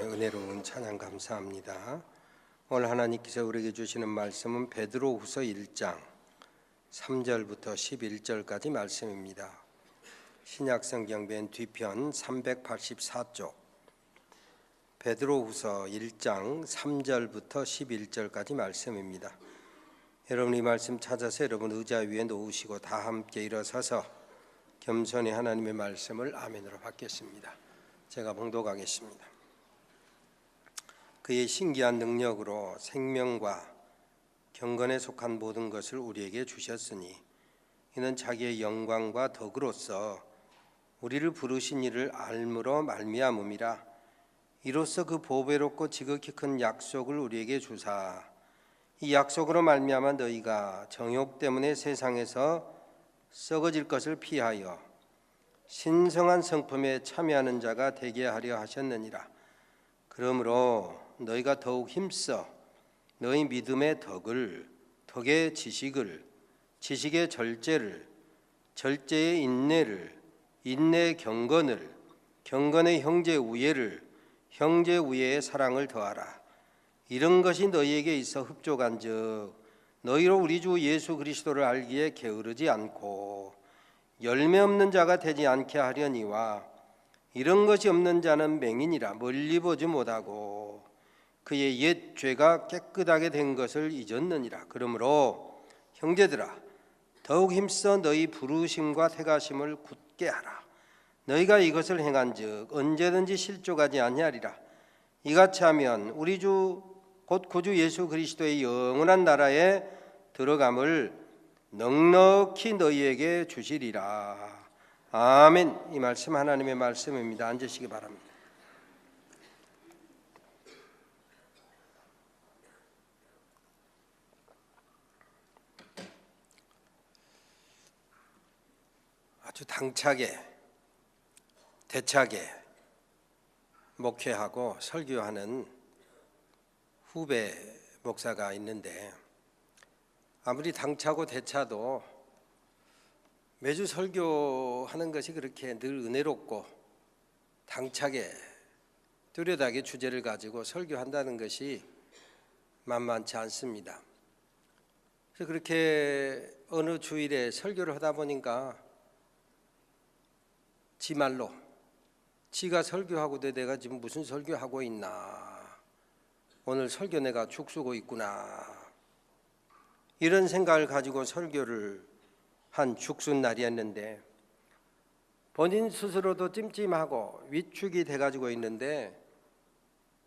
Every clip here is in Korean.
은혜로운 찬양 감사합니다. 오늘 하나님께서 우리에게 주시는 말씀은 베드로후서 1장 3절부터 11절까지 말씀입니다. 신약성경 맨 뒤편 384쪽 베드로후서 1장 3절부터 11절까지 말씀입니다. 여러분 이 말씀 찾아서 여러분 의자 위에 놓으시고 다 함께 일어서서 겸손히 하나님의 말씀을 아멘으로 받겠습니다. 제가 봉독하겠습니다. 그의 신기한 능력으로 생명과 경건에 속한 모든 것을 우리에게 주셨으니 이는 자기의 영광과 덕으로서 우리를 부르신 이를 알므로 말미암음이라. 이로써 그 보배롭고 지극히 큰 약속을 우리에게 주사 이 약속으로 말미암아 너희가 정욕 때문에 세상에서 썩어질 것을 피하여 신성한 성품에 참여하는 자가 되게 하려 하셨느니라. 그러므로 너희가 더욱 힘써 너희 믿음의 덕을, 덕의 지식을, 지식의 절제를, 절제의 인내를, 인내의 경건을, 경건의 형제 우애를, 형제 우애의 사랑을 더하라. 이런 것이 너희에게 있어 흡족한즉 너희로 우리 주 예수 그리스도를 알기에 게으르지 않고 열매 없는 자가 되지 않게 하려니와 이런 것이 없는 자는 맹인이라 멀리 보지 못하고 그의 옛 죄가 깨끗하게 된 것을 잊었느니라. 그러므로 형제들아 더욱 힘써 너희 부르심과 택하심을 굳게 하라. 너희가 이것을 행한즉 언제든지 실족하지 아니하리라. 이같이 하면 우리 주 곧 구주 예수 그리스도의 영원한 나라에 들어감을 넉넉히 너희에게 주시리라. 아멘. 이 말씀 하나님의 말씀입니다. 앉으시기 바랍니다. 아주 당차게 대차게 목회하고 설교하는 후배 목사가 있는데 아무리 당차고 대차도 매주 설교하는 것이 그렇게 늘 은혜롭고 당차게 뚜렷하게 주제를 가지고 설교한다는 것이 만만치 않습니다. 그래서 그렇게 어느 주일에 설교를 하다 보니까 지 말로 지가 설교하고도 내가 지금 무슨 설교하고 있나, 오늘 설교 내가 죽쓰고 있구나, 이런 생각을 가지고 설교를 한 죽순 날이었는데 본인 스스로도 찜찜하고 위축이 돼가지고 있는데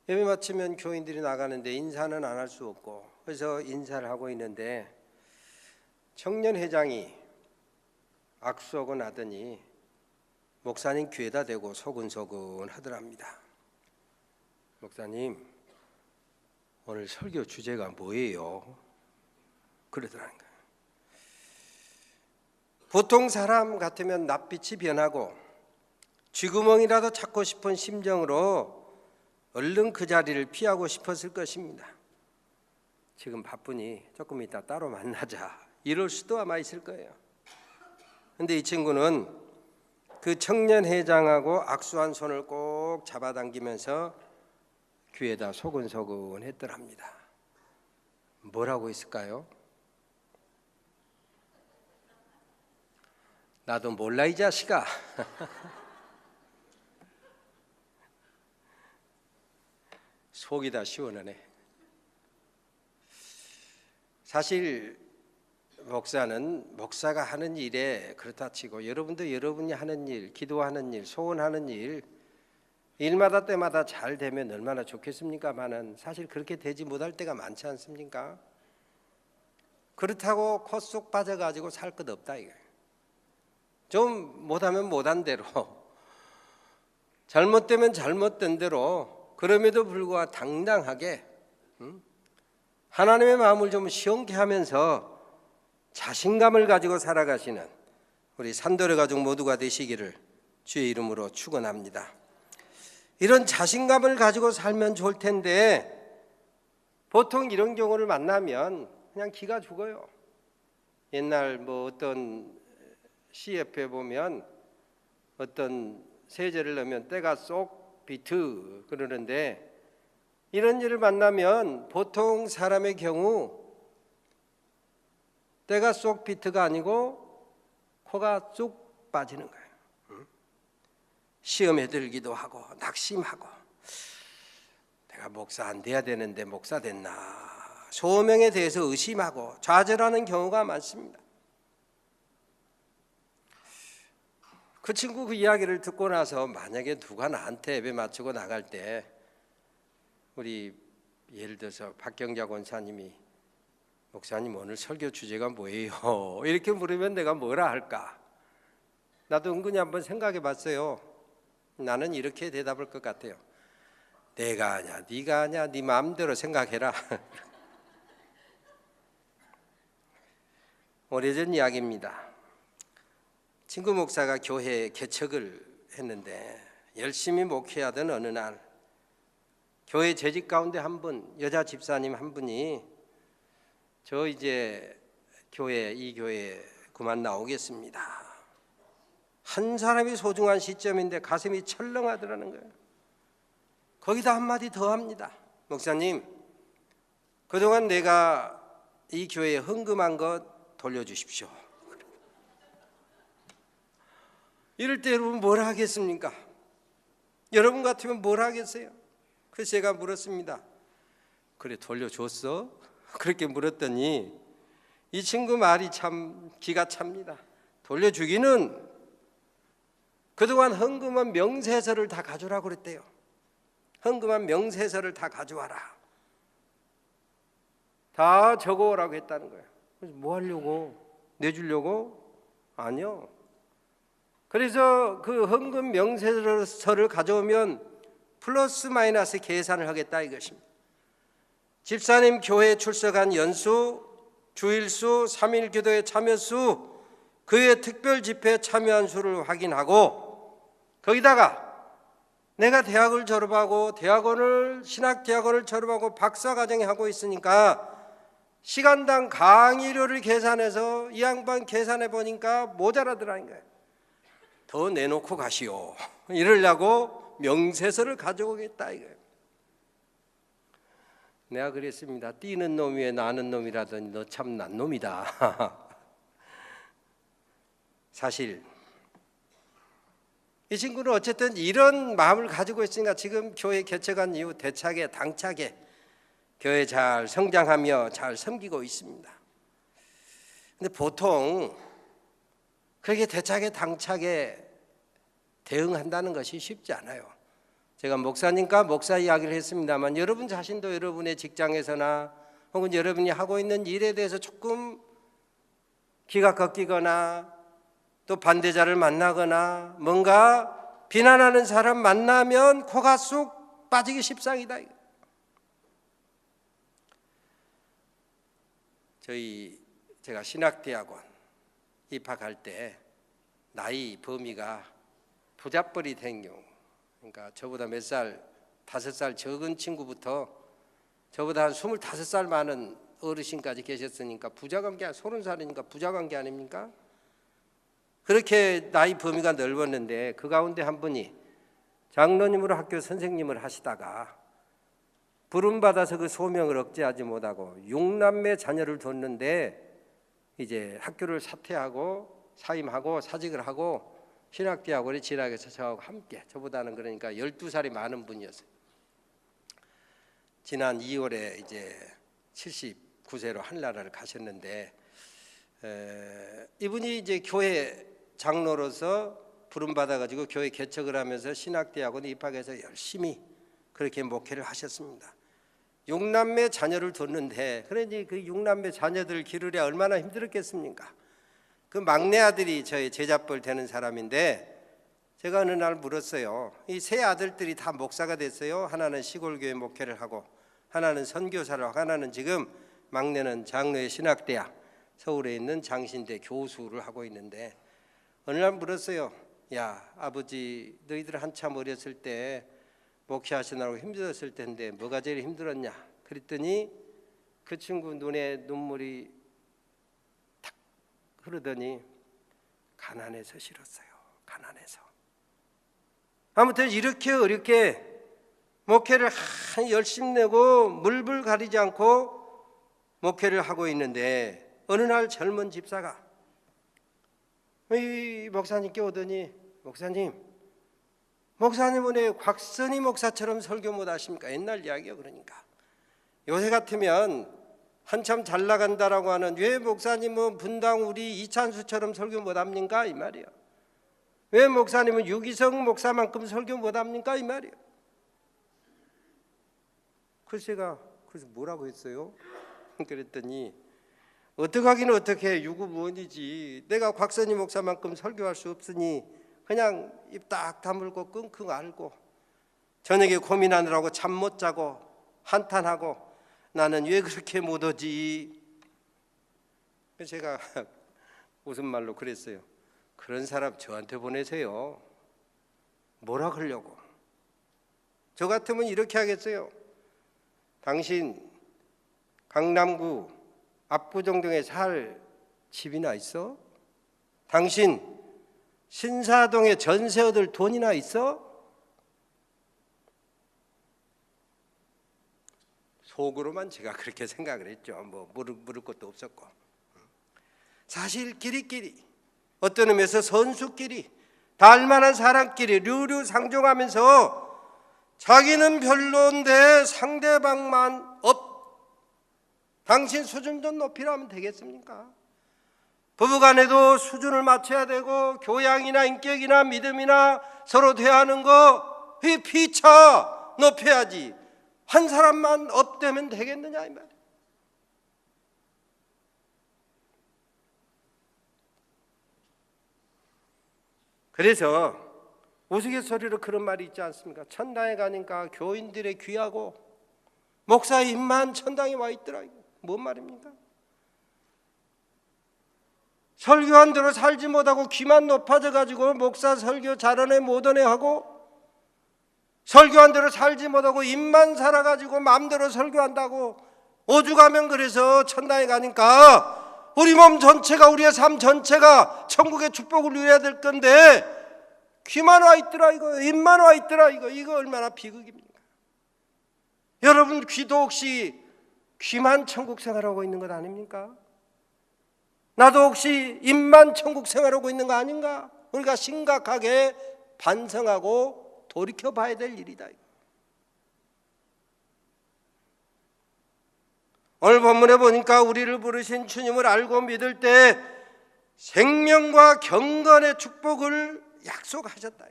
예배 마치면 교인들이 나가는데 인사는 안 할 수 없고 그래서 인사를 하고 있는데 청년회장이 악수하고 나더니 목사님 귀에다 대고 소근소근 하더랍니다. 목사님 오늘 설교 주제가 뭐예요? 그러더라는 거예요. 보통 사람 같으면 낯빛이 변하고 쥐구멍이라도 찾고 싶은 심정으로 얼른 그 자리를 피하고 싶었을 것입니다. 지금 바쁘니 조금 이따 따로 만나자 이럴 수도 아마 있을 거예요. 그런데 이 친구는 그 청년회장하고 악수한 손을 꼭 잡아당기면서 귀에다 소근소근 했더랍니다. 뭐라고 했을까요? 나도 몰라 이 자식아. 속이 다 시원하네. 사실 목사는 목사가 하는 일에 그렇다 치고 여러분도 여러분이 하는 일, 기도하는 일, 소원하는 일 일마다 때마다 잘 되면 얼마나 좋겠습니까마는 사실 그렇게 되지 못할 때가 많지 않습니까? 그렇다고 콧속 빠져가지고 살 것 없다 이거예요. 좀 못하면 못한 대로, 잘못되면 잘못된 대로, 그럼에도 불구하고 당당하게 하나님의 마음을 좀 시원케 하면서 자신감을 가지고 살아가시는 우리 산도의 가족 모두가 되시기를 주의 이름으로 축원합니다. 이런 자신감을 가지고 살면 좋을 텐데 보통 이런 경우를 만나면 그냥 기가 죽어요. 옛날 어떤 CF에 보면 어떤 세제를 넣으면 때가 쏙 비트 그러는데, 이런 일을 만나면 보통 사람의 경우 때가 쏙 비트가 아니고 코가 쑥 빠지는 거예요. 시험에 들기도 하고 낙심하고, 내가 목사 안 돼야 되는데 목사 됐나, 소명에 대해서 의심하고 좌절하는 경우가 많습니다. 그 친구 그 이야기를 듣고 나서 만약에 누가 나한테 예배 마치고 나갈 때 우리 예를 들어서 박경자 권사님이 목사님 오늘 설교 주제가 뭐예요? 이렇게 물으면 내가 뭐라 할까? 나도 은근히 한번 생각해 봤어요. 나는 이렇게 대답할 것 같아요. 내가 아냐 네가 아냐 네 마음대로 생각해라. 오래전 이야기입니다. 친구 목사가 교회 개척을 했는데 열심히 목회하던 어느 날 교회 재직 가운데 한 분, 여자 집사님 한 분이 저 이제 이 교회 그만 나오겠습니다. 한 사람이 소중한 시점인데 가슴이 철렁하더라는 거예요. 거기다 한마디 더 합니다. 목사님, 그동안 내가 이 교회에 헌금한 것 돌려주십시오. 이럴 때 여러분 뭘 하겠습니까? 여러분 같으면 뭘 하겠어요? 그래서 제가 물었습니다. 그래 돌려줬어? 그렇게 물었더니 이 친구 말이 참 기가 찹니다. 돌려주기는 그동안 헌금한 명세서를 다 가져오라고 그랬대요. 헌금한 명세서를 다 가져와라. 다 적어오라고 했다는 거예요. 그래서 뭐 하려고? 내주려고? 아니요. 그래서 그 헌금 명세서를 가져오면 플러스 마이너스 계산을 하겠다 이것입니다. 집사님 교회에 출석한 연수, 주일수, 3일 기도에 참여수, 그의 특별 집회에 참여한 수를 확인하고, 거기다가 내가 대학을 졸업하고 신학대학원을 졸업하고 박사과정에 하고 있으니까 시간당 강의료를 계산해서 이 양반 계산해 보니까 모자라더라는 거예요. 더 내놓고 가시오. 이러려고 명세서를 가져오겠다 이거예요. 내가 그랬습니다. 뛰는 놈 위에 나는 놈이라더니 너 참 난 놈이다. 사실 이 친구는 어쨌든 이런 마음을 가지고 있으니까 지금 교회 개척한 이후 대차게 당차게 교회 잘 성장하며 잘 섬기고 있습니다. 근데 보통 그렇게 대차게 당차게 대응한다는 것이 쉽지 않아요. 제가 목사님과 목사 이야기를 했습니다만 여러분 자신도 여러분의 직장에서나 혹은 여러분이 하고 있는 일에 대해서 조금 기가 꺾이거나 또 반대자를 만나거나 뭔가 비난하는 사람 만나면 코가 쑥 빠지기 십상이다. 제가 신학대학원 입학할 때 나이 범위가 부잣벌이 된 경우, 그러니까 저보다 몇 살, 5살 적은 친구부터 저보다 한 25살 많은 어르신까지 계셨으니까 부자 관계, 30살이니까 부자 관계 아닙니까? 그렇게 나이 범위가 넓었는데 그 가운데 한 분이 장로님으로 학교 선생님을 하시다가 부름받아서 그 소명을 억제하지 못하고 6남매 자녀를 뒀는데 이제 학교를 사퇴하고 사임하고 사직을 하고 신학대학원에 진학해서 저하고 함께, 저보다는 그러니까 12살이 많은 분이었어요. 지난 2월에 이제 79세로 하늘나라를 가셨는데 이분이 이제 교회 장로로서 부름받아가지고 교회 개척을 하면서 신학대학원에 입학해서 열심히 그렇게 목회를 하셨습니다. 6남매 자녀를 뒀는데, 그러니 그 6남매 자녀들을 기르려 얼마나 힘들었겠습니까? 그 막내 아들이 저의 제자뻘 되는 사람인데 제가 어느 날 물었어요. 이 세 아들들이 다 목사가 됐어요. 하나는 시골교회 목회를 하고, 하나는 선교사를 하고, 하나는 지금 막내는 장로의 신학대학 서울에 있는 장신대 교수를 하고 있는데 어느 날 물었어요. 야, 아버지 너희들 한참 어렸을 때 목회하시느라고 힘들었을 텐데 뭐가 제일 힘들었냐? 그랬더니 그 친구 눈에 눈물이 탁 흐르더니 가난해서 싫었어요. 가난해서. 아무튼 이렇게 어렵게 목회를 열심히 내고 물불 가리지 않고 목회를 하고 있는데 어느 날 젊은 집사가 이 목사님께 오더니 목사님은 왜 곽선희 목사처럼 설교 못 하십니까? 옛날 이야기요. 그러니까 요새 같으면 한참 잘 나간다라고 하는 왜 목사님은 분당 우리 이찬수처럼 설교 못 합니까? 이 말이에요. 왜 목사님은 유기성 목사만큼 설교 못 합니까? 이 말이에요. 그래서 뭐라고 했어요? 그랬더니 어떡하긴 어떡해, 유구무원이지. 내가 곽선희 목사만큼 설교할 수 없으니 그냥 입 딱 다물고 끙끙 앓고 저녁에 고민하느라고 잠 못 자고 한탄하고 나는 왜 그렇게 못하지? 제가 무슨 말로 그랬어요. 그런 사람 저한테 보내세요. 뭐라 그러려고? 저 같으면 이렇게 하겠어요. 당신 강남구 압구정동에 살 집이나 있어? 당신 신사동에 전세 얻을 돈이나 있어? 속으로만 제가 그렇게 생각을 했죠. 뭐 물을 것도 없었고. 사실 끼리끼리 어떤 의미에서 선수끼리 닮만한 사람끼리 류류상종하면서 자기는 별론데 상대방만 당신 수준 좀 높이라면 되겠습니까? 부부간에도 수준을 맞춰야 되고 교양이나 인격이나 믿음이나 서로 대하는 거 피차 높여야지. 한 사람만 업되면 되겠느냐 이 말이에요. 그래서 우스갯소리로 그런 말이 있지 않습니까? 천당에 가니까 교인들의 귀하고 목사의 입만 천당에 와 있더라. 뭔 말입니까? 설교한 대로 살지 못하고 귀만 높아져 가지고 목사 설교 잘하네 못하네 하고 설교한 대로 살지 못하고 입만 살아가지고 마음대로 설교한다고 오죽하면 그래서 천당에 가니까 우리 몸 전체가 우리의 삶 전체가 천국의 축복을 누려야 될 건데 귀만 와 있더라 이거 입만 와 있더라 이거 얼마나 비극입니까? 여러분 귀도 혹시 귀만 천국 생활하고 있는 것 아닙니까? 나도 혹시 입만 천국 생활하고 있는 거 아닌가? 우리가 심각하게 반성하고 돌이켜 봐야 될 일이다. 오늘 본문에 보니까 우리를 부르신 주님을 알고 믿을 때 생명과 경건의 축복을 약속하셨다.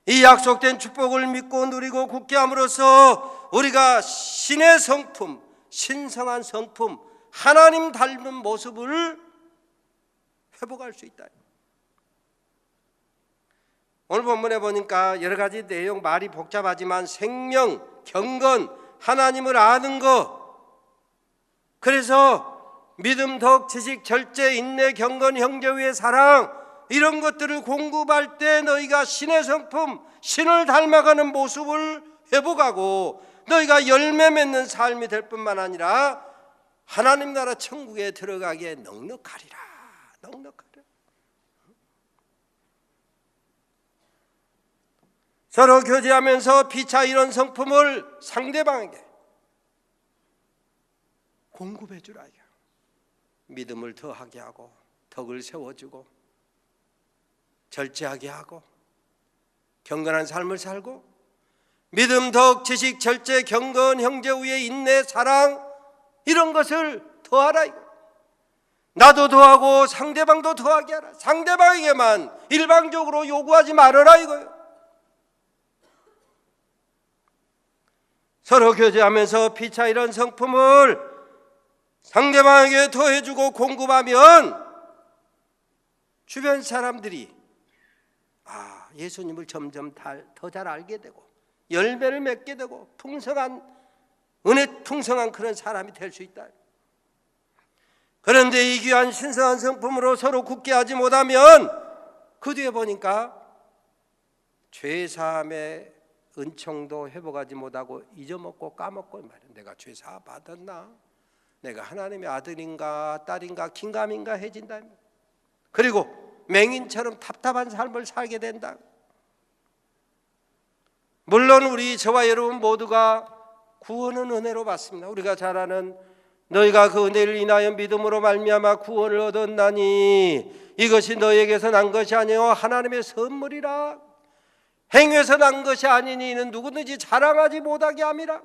이 약속된 축복을 믿고 누리고 굳게 함으로써 우리가 신의 성품, 신성한 성품, 하나님 닮은 모습을 회복할 수 있다. 오늘 본문에 보니까 여러 가지 내용 말이 복잡하지만 생명, 경건, 하나님을 아는 것, 그래서 믿음, 덕, 지식, 절제, 인내, 경건, 형제 위의 사랑 이런 것들을 공급할 때 너희가 신의 성품, 신을 닮아가는 모습을 회복하고 너희가 열매 맺는 삶이 될 뿐만 아니라 하나님 나라 천국에 들어가기에 넉넉하리라. 서로 교제하면서 피차 이런 성품을 상대방에게 공급해 주라. 믿음을 더하게 하고 덕을 세워주고 절제하게 하고 경건한 삶을 살고 믿음, 덕, 지식, 절제, 경건, 형제 위에 인내, 사랑 이런 것을 더하라. 나도 더하고 상대방도 더하게 하라. 상대방에게만 일방적으로 요구하지 말아라 이거예요. 서로 교제하면서 피차 이런 성품을 상대방에게 더해주고 공급하면 주변 사람들이 예수님을 점점 더 잘 알게 되고 열매를 맺게 되고 은혜 풍성한 그런 사람이 될 수 있다. 그런데 이 귀한 신성한 성품으로 서로 굳게 하지 못하면 그 뒤에 보니까 죄사함의 은총도 회복하지 못하고 잊어먹고 까먹고 말이야. 내가 죄사 받았나? 내가 하나님의 아들인가 딸인가 긴가민가 해진다. 그리고 맹인처럼 답답한 삶을 살게 된다. 물론 우리 저와 여러분 모두가 구원은 은혜로 받습니다. 우리가 잘 아는 너희가 그 은혜를 인하여 믿음으로 말미암아 구원을 얻었나니 이것이 너희에게서 난 것이 아니요 하나님의 선물이라. 행위에서 난 것이 아니니 이는 누구든지 자랑하지 못하게 함이라.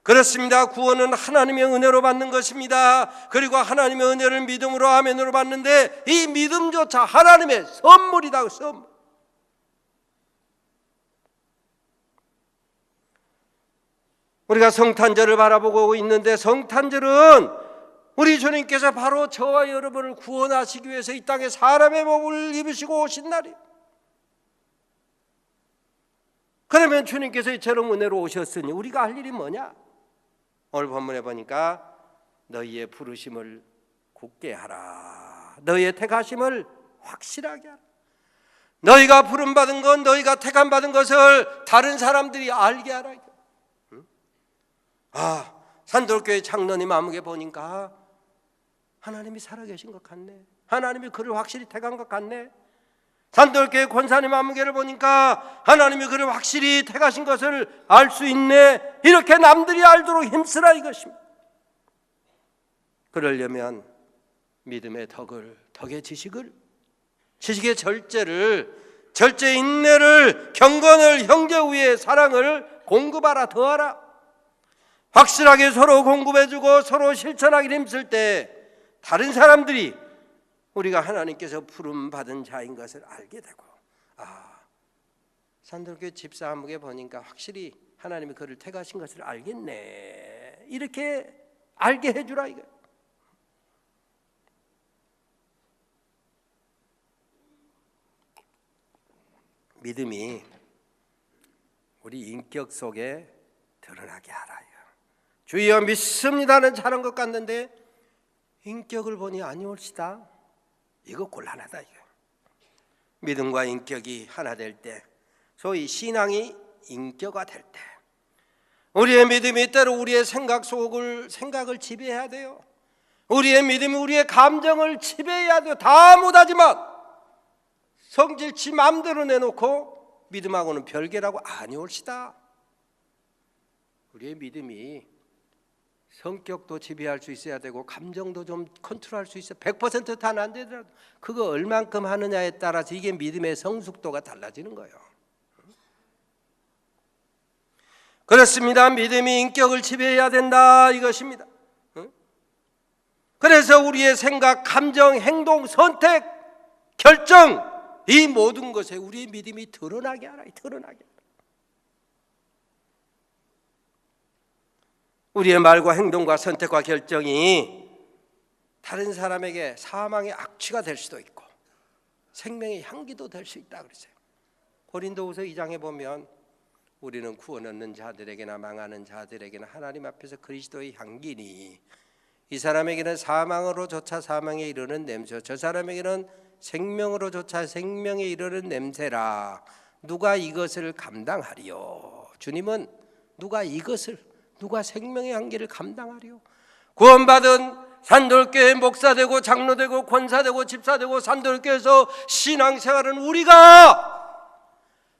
그렇습니다. 구원은 하나님의 은혜로 받는 것입니다. 그리고 하나님의 은혜를 믿음으로 아멘으로 받는데 이 믿음조차 하나님의 선물이다. 선물. 우리가 성탄절을 바라보고 있는데 성탄절은 우리 주님께서 바로 저와 여러분을 구원하시기 위해서 이 땅에 사람의 몸을 입으시고 오신 날이에요. 그러면 주님께서 이처럼 은혜로 오셨으니 우리가 할 일이 뭐냐? 오늘 본문에 보니까 너희의 부르심을 굳게 하라. 너희의 택하심을 확실하게 하라. 너희가 부름받은 건 너희가 택함받은 것을 다른 사람들이 알게 하라. 산돌교회 장로님 아무개 보니까 하나님이 살아계신 것 같네. 하나님이 그를 확실히 택한 것 같네. 산돌교회 권사님 아무개를 보니까 하나님이 그를 확실히 택하신 것을 알 수 있네. 이렇게 남들이 알도록 힘쓰라 이것입니다. 그러려면 믿음의 덕의 지식을, 지식의 절제의 인내를, 경건을, 형제 우애의 사랑을 공급하라, 더하라. 확실하게 서로 공급해주고 서로 실천하기 힘쓸 때 다른 사람들이 우리가 하나님께서 부름받은 자인 것을 알게 되고, 산돌교회 집사 한목에 보니까 확실히 하나님이 그를 택하신 것을 알겠네. 이렇게 알게 해주라 이거. 믿음이 우리 인격 속에 드러나게 하라. 주여 믿습니다는 잘한 것 같는데 인격을 보니 아니올시다. 이거 곤란하다 이거. 믿음과 인격이 하나 될 때, 소위 신앙이 인격화 될 때, 우리의 믿음이 때로 우리의 생각을 지배해야 돼요. 우리의 믿음이 우리의 감정을 지배해야 돼요. 다 못하지만 성질 지 마음대로 내놓고 믿음하고는 별개라고 아니올시다. 우리의 믿음이 성격도 지배할 수 있어야 되고 감정도 좀 컨트롤할 수 있어요. 100% 다는 안 되더라도 그거 얼만큼 하느냐에 따라서 이게 믿음의 성숙도가 달라지는 거예요. 그렇습니다. 믿음이 인격을 지배해야 된다 이것입니다. 그래서 우리의 생각, 감정, 행동, 선택, 결정, 이 모든 것에 우리의 믿음이 드러나게 하라. 드러나게 하라. 우리의 말과 행동과 선택과 결정이 다른 사람에게 사망의 악취가 될 수도 있고 생명의 향기도 될 수 있다 그랬어요. 고린도후서 2장에 보면 우리는 구원 얻는 자들에게나 망하는 자들에게나 하나님 앞에서 그리스도의 향기니 이 사람에게는 사망으로조차 사망에 이르는 냄새, 저 사람에게는 생명으로조차 생명에 이르는 냄새라. 누가 이것을 감당하리요? 주님은 누가 생명의 향기를 감당하리요? 구원받은 산돌교회 목사되고 장로되고 권사되고 집사되고 산돌교회에서 신앙생활은 우리가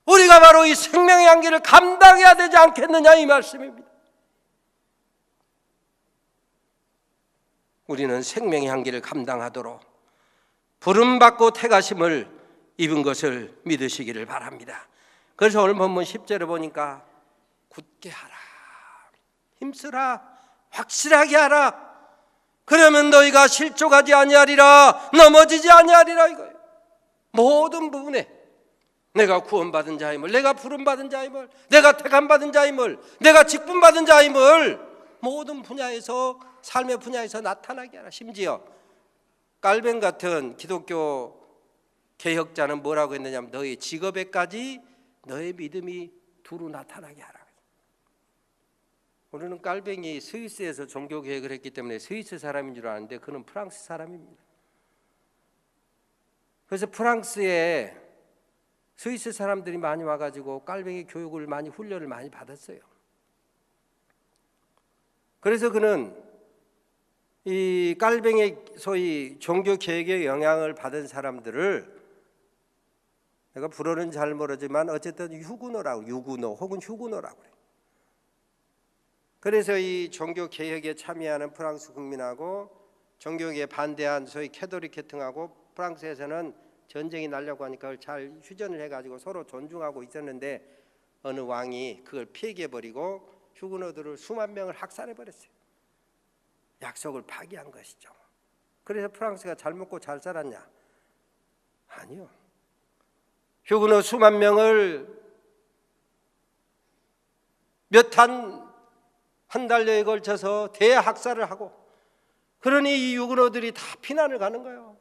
바로 이 생명의 향기를 감당해야 되지 않겠느냐 이 말씀입니다. 우리는 생명의 향기를 감당하도록 부름받고 택하심을 입은 것을 믿으시기를 바랍니다. 그래서 오늘 본문 10절에 보니까 굳게 하라, 힘쓰라, 확실하게 하라. 그러면 너희가 실족하지 아니하리라, 넘어지지 아니하리라 이거예요. 모든 부분에 내가 구원받은 자임을, 내가 부름받은 자임을, 내가 택함받은 자임을, 내가 직분받은 자임을 모든 분야에서, 삶의 분야에서 나타나게 하라. 심지어 깔뱅 같은 기독교 개혁자는 뭐라고 했느냐면 너희 직업에까지 너의 믿음이 두루 나타나게 하라. 우리는 깔뱅이 스위스에서 종교개혁을 했기 때문에 스위스 사람인 줄 아는데 그는 프랑스 사람입니다. 그래서 프랑스에 스위스 사람들이 많이 와가지고 깔뱅이 교육을 많이, 훈련을 많이 받았어요. 그래서 그는 이 깔뱅이 소위 종교개혁의 영향을 받은 사람들을 내가 불어는 잘 모르지만 어쨌든 유구노 혹은 휴구노라고 그래요. 그래서 이 종교 개혁에 참여하는 프랑스 국민하고 종교에 반대한 소위 캐톨릭 계통하고 프랑스에서는 전쟁이 나려고 하니까 그걸 잘 휴전을 해가지고 서로 존중하고 있었는데 어느 왕이 그걸 폐기해버리고 휴구노들을 수만 명을 학살해버렸어요. 약속을 파기한 것이죠. 그래서 프랑스가 잘 먹고 잘 살았냐? 아니요. 휴구노 수만 명을 몇 한 달여에 걸쳐서 대학살을 하고, 그러니 이 휴구노들이 다 피난을 가는 거예요.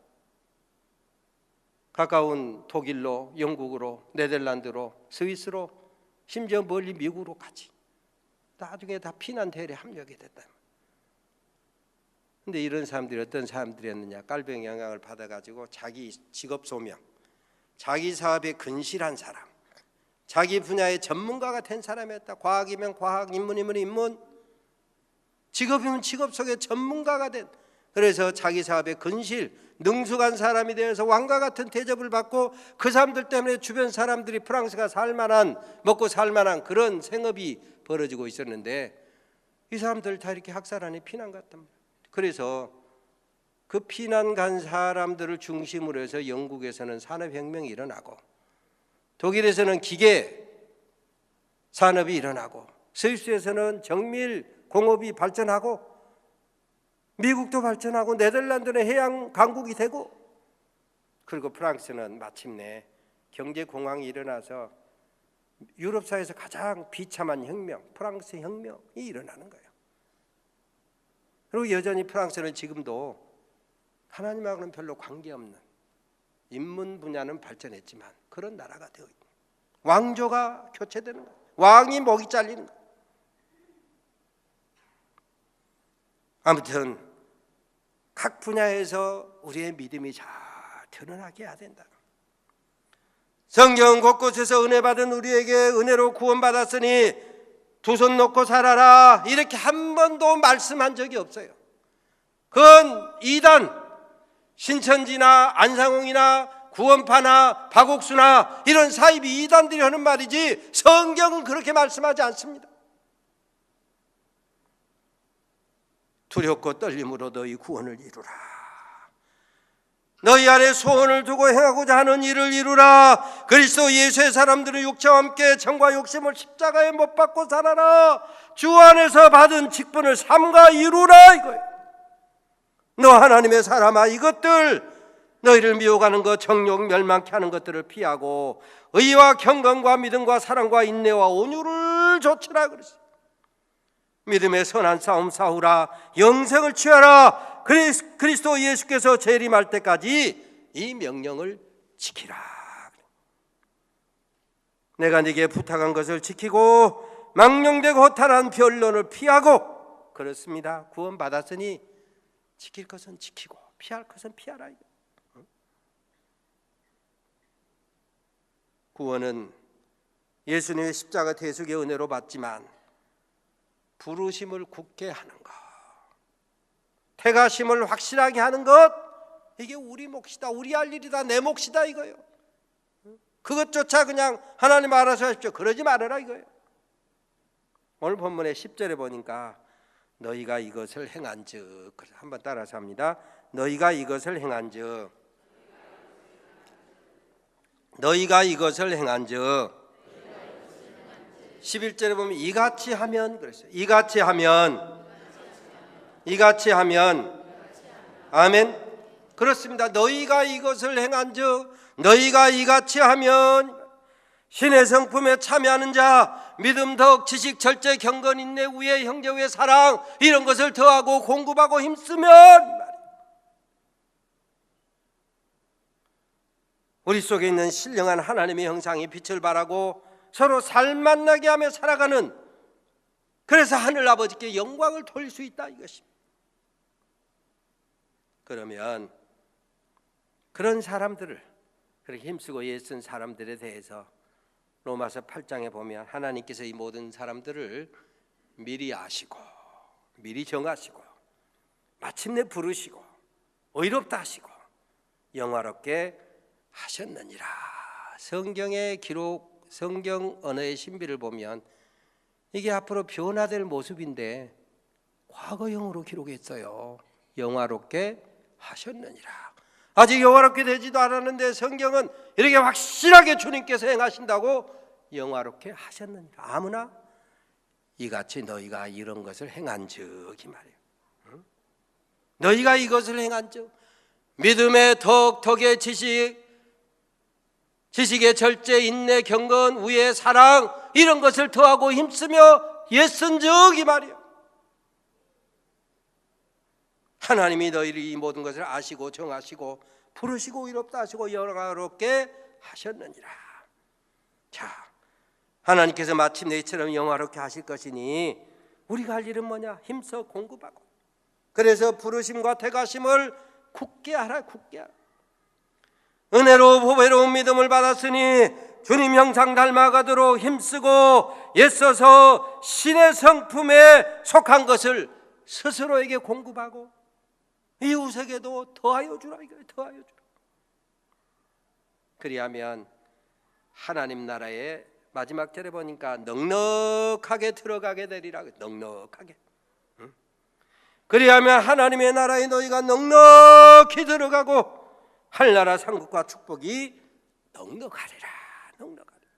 가까운 독일로, 영국으로, 네덜란드로, 스위스로, 심지어 멀리 미국으로까지 나중에 다 피난 대열에 합력이 됐다. 근데 이런 사람들이 어떤 사람들이었느냐? 깔병 영향을 받아가지고 자기 직업 소명, 자기 사업에 근실한 사람, 자기 분야의 전문가가 된 사람이었다. 과학이면 과학, 인문이면 인문, 직업이면 직업 속에 전문가가 된, 그래서 자기 사업에 근실, 능숙한 사람이 되어서 왕과 같은 대접을 받고 그 사람들 때문에 주변 사람들이 프랑스가 살만한, 먹고 살만한 그런 생업이 벌어지고 있었는데 이 사람들 다 이렇게 학살 안에 피난 갔단 말이에요. 그래서 그 피난 간 사람들을 중심으로 해서 영국에서는 산업혁명이 일어나고, 독일에서는 기계 산업이 일어나고, 스위스에서는 정밀 공업이 발전하고, 미국도 발전하고, 네덜란드는 해양 강국이 되고, 그리고 프랑스는 마침내 경제공황이 일어나서 유럽사에서 가장 비참한 혁명, 프랑스 혁명이 일어나는 거예요. 그리고 여전히 프랑스는 지금도 하나님하고는 별로 관계없는, 인문 분야는 발전했지만 그런 나라가 되어 있고, 왕조가 교체되는 거예요. 왕이 목이 잘리는 거예요. 아무튼 각 분야에서 우리의 믿음이 잘 드러나게 해야 된다. 성경 곳곳에서 은혜 받은 우리에게 은혜로 구원받았으니 두 손 놓고 살아라 이렇게 한 번도 말씀한 적이 없어요. 그건 이단, 신천지나 안상홍이나 구원파나 박옥수나 이런 사이비 이단들이 하는 말이지 성경은 그렇게 말씀하지 않습니다. 두렵고 떨림으로 너희 구원을 이루라. 너희 안에 소원을 두고 행하고자 하는 일을 이루라. 그리스도 예수의 사람들은 육체와 함께 정과 욕심을 십자가에 못 박고 살아라. 주 안에서 받은 직분을 삼가 이루라 이거예요. 너 하나님의 사람아, 이것들 너희를 미혹하는 것, 정욕 멸망케 하는 것들을 피하고 의와 경건과 믿음과 사랑과 인내와 온유를 좇으라 그랬어요. 믿음의 선한 싸움 싸우라. 영생을 취하라. 그리스도 예수께서 재림할 때까지 이 명령을 지키라. 내가 네게 부탁한 것을 지키고 망령되고 허탈한 변론을 피하고, 그렇습니다. 구원 받았으니 지킬 것은 지키고 피할 것은 피하라. 구원은 예수님의 십자가 대속의 은혜로 받지만 부르심을 굳게 하는 것, 택하심을 확실하게 하는 것, 이게 우리 몫이다, 우리 할 일이다, 내 몫이다 이거예요. 그것조차 그냥 하나님 알아서 하십시오, 그러지 말아라 이거예요. 오늘 본문의 10절에 보니까 너희가 이것을 행한즉, 한번 따라서 합니다. 너희가 이것을 행한즉, 너희가 이것을 행한즉. 11절에 보면 이같이 하면 그랬어요. 이같이 하면, 이같이 하면, 아멘. 그렇습니다. 너희가 이것을 행한즉, 너희가 이같이 하면 신의 성품에 참여하는 자, 믿음, 덕, 지식, 절제, 경건, 인내, 우애, 형제, 우애, 사랑, 이런 것을 더하고 공급하고 힘쓰면, 우리 속에 있는 신령한 하나님의 형상이 빛을 발하고 서로 살만나게 하며 살아가는, 그래서 하늘 아버지께 영광을 돌릴 수 있다 이것입니다. 그러면 그런 사람들을, 그렇게 힘쓰고 애쓴 사람들에 대해서 로마서 8장에 보면 하나님께서 이 모든 사람들을 미리 아시고 미리 정하시고 마침내 부르시고 의롭다 하시고 영화롭게 하셨느니라 성경의 기록, 성경 언어의 신비를 보면 이게 앞으로 변화될 모습인데 과거형으로 기록했어요. 영화롭게 하셨느니라. 아직 영화롭게 되지도 않았는데 성경은 이렇게 확실하게 주님께서 행하신다고 영화롭게 하셨느니라. 아무나 이같이 너희가 이런 것을 행한즉, 이 말이에요. 너희가 이것을 행한즉, 믿음의 덕, 덕의 지식, 지식의 절제, 인내, 경건, 우애, 사랑, 이런 것을 더하고 힘쓰며 애쓴즉, 이 말이에요. 하나님이 너희를 이 모든 것을 아시고 정하시고 부르시고 의롭다 하시고 영화롭게 하셨느니라. 자, 하나님께서 마침내 이처럼 영화롭게 하실 것이니 우리가 할 일은 뭐냐? 힘써 공급하고, 그래서 부르심과 택하심을 굳게 하라. 굳게 하라. 은혜로 보배로운 믿음을 받았으니 주님 형상 닮아가도록 힘쓰고 애써서 신의 성품에 속한 것을 스스로에게 공급하고 이웃에게도 더하여 주라. 이거예요. 더하여 주라. 그리하면 하나님 나라에 마지막 절에 보니까 넉넉하게 들어가게 되리라. 넉넉하게. 그리하면 하나님의 나라에 너희가 넉넉히 들어가고 하늘나라 상급과 축복이 넉넉하리라. 넉넉하리라.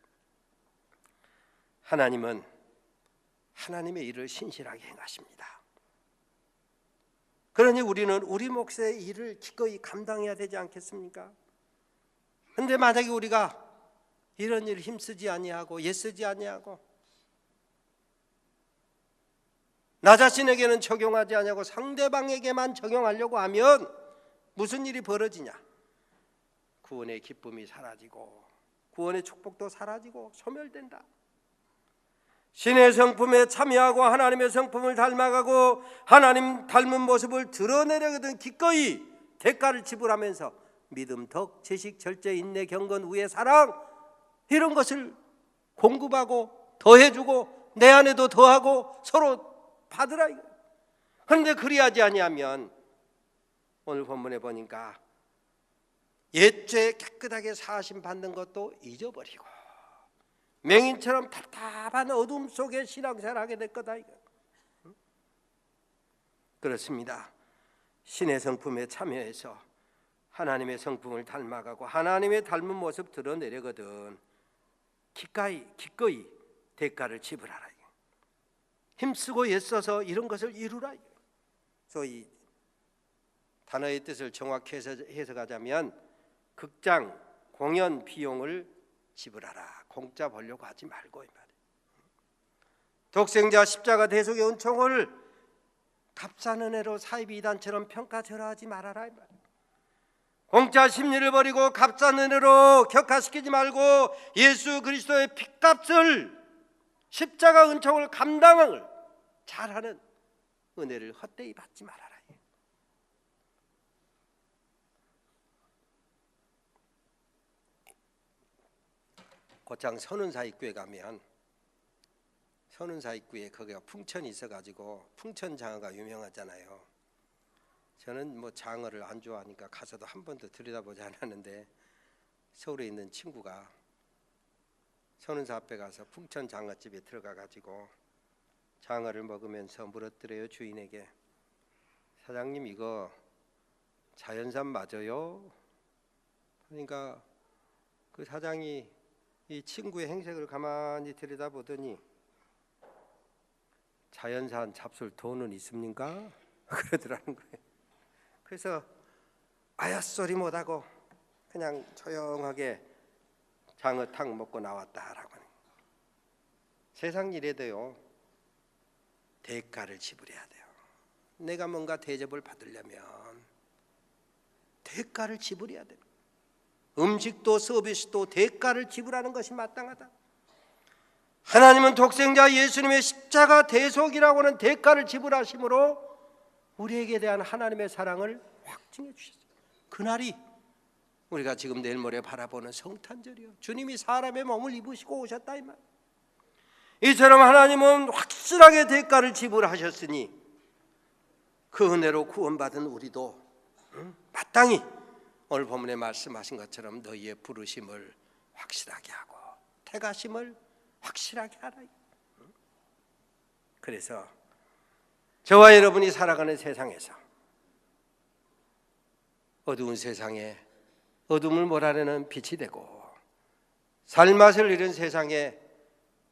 하나님은 하나님의 일을 신실하게 행하십니다. 그러니 우리는 우리 몫의 일을 기꺼이 감당해야 되지 않겠습니까? 그런데 만약에 우리가 이런 일 힘쓰지 아니하고 애쓰지 아니하고 나 자신에게는 적용하지 아니하고 상대방에게만 적용하려고 하면 무슨 일이 벌어지냐? 구원의 기쁨이 사라지고 구원의 축복도 사라지고 소멸된다. 신의 성품에 참여하고 하나님의 성품을 닮아가고 하나님 닮은 모습을 드러내려거든 기꺼이 대가를 지불하면서 믿음, 덕, 지식, 절제, 인내, 경건, 우애, 사랑 이런 것을 공급하고 더해주고 내 안에도 더하고 서로 받으라. 그런데 그리하지 아니하면 오늘 본문에 보니까 옛죄 깨끗하게 사하심 받는 것도 잊어버리고 맹인처럼 답답한 어둠 속에 신앙생활하게 될 거다. 그렇습니다. 신의 성품에 참여해서 하나님의 성품을 닮아가고 하나님의 닮은 모습 드러내려거든 기꺼이 대가를 지불하라. 힘쓰고 애써서 이런 것을 이루라. 소위 단어의 뜻을 정확히 해석하자면 극장 공연 비용을 지불하라. 공짜 벌려고 하지 말고 이 말이에요. 독생자 십자가 대속의 은총을 값싼 은혜로 사이비 이단처럼 평가절하하지 말아라 이 말이에요. 공짜 심리를 버리고 값싼 은혜로 격화시키지 말고 예수 그리스도의 핏값을 십자가 은총을 감당을 잘하는 은혜를 헛되이 받지 말아라. 고창 선운사입구에 가면 선운사입구에 거기가 풍천이 있어가지고 풍천장어가 유명하잖아요. 저는 뭐 장어를 안 좋아하니까 가서도 한 번도 들여다보지 않았는데 서울에 있는 친구가 선운사 앞에 가서 풍천장어집에 들어가가지고 장어를 먹으면서 물었더래요. 주인에게, 사장님 이거 자연산 맞아요? 그러니까 그 사장이 이 친구의 행색을 가만히 들여다보더니 자연산 잡술 돈은 있습니까? 그러더라는 거예요. 그래서 아야소리 못하고 그냥 조용하게 장어탕 먹고 나왔다라고. 세상 일에도요 대가를 지불해야 돼요. 내가 뭔가 대접을 받으려면 대가를 지불해야 돼요. 음식도 서비스도 대가를 지불하는 것이 마땅하다. 하나님은 독생자 예수님의 십자가 대속이라고 하는 대가를 지불하심으로 우리에게 대한 하나님의 사랑을 확증해 주셨어요. 그날이 우리가 지금 내일 모레 바라보는 성탄절이요, 주님이 사람의 몸을 입으시고 오셨다 이 말. 이처럼 하나님은 확실하게 대가를 지불하셨으니 그 은혜로 구원받은 우리도 마땅히 오늘 본문에 말씀하신 것처럼 너희의 부르심을 확실하게 하고 택하심을 확실하게 하라. 그래서 저와 여러분이 살아가는 세상에서 어두운 세상에 어둠을 몰아내는 빛이 되고 살맛을 잃은 세상에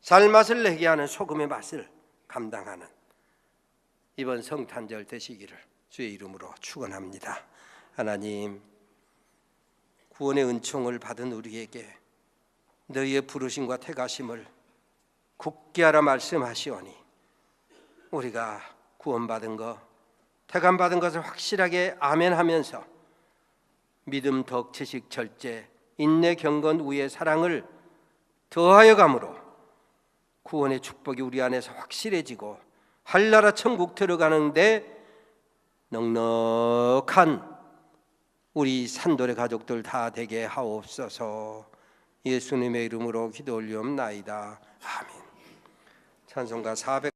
살맛을 내게 하는 소금의 맛을 감당하는 이번 성탄절 되시기를 주의 이름으로 축원합니다. 하나님, 구원의 은총을 받은 우리에게 너희의 부르심과 택하심을 굳게 하라 말씀하시오니 우리가 구원받은 것, 택함받은 것을 확실하게 아멘하면서 믿음, 덕, 지식, 절제, 인내, 경건, 우애, 사랑을 더하여 감으로 구원의 축복이 우리 안에서 확실해지고 할나라 천국 들어가는데 넉넉한 우리 산돌의 가족들 다 되게 하옵소서. 예수님의 이름으로 기도 올리옵나이다. 아멘. 찬송가 400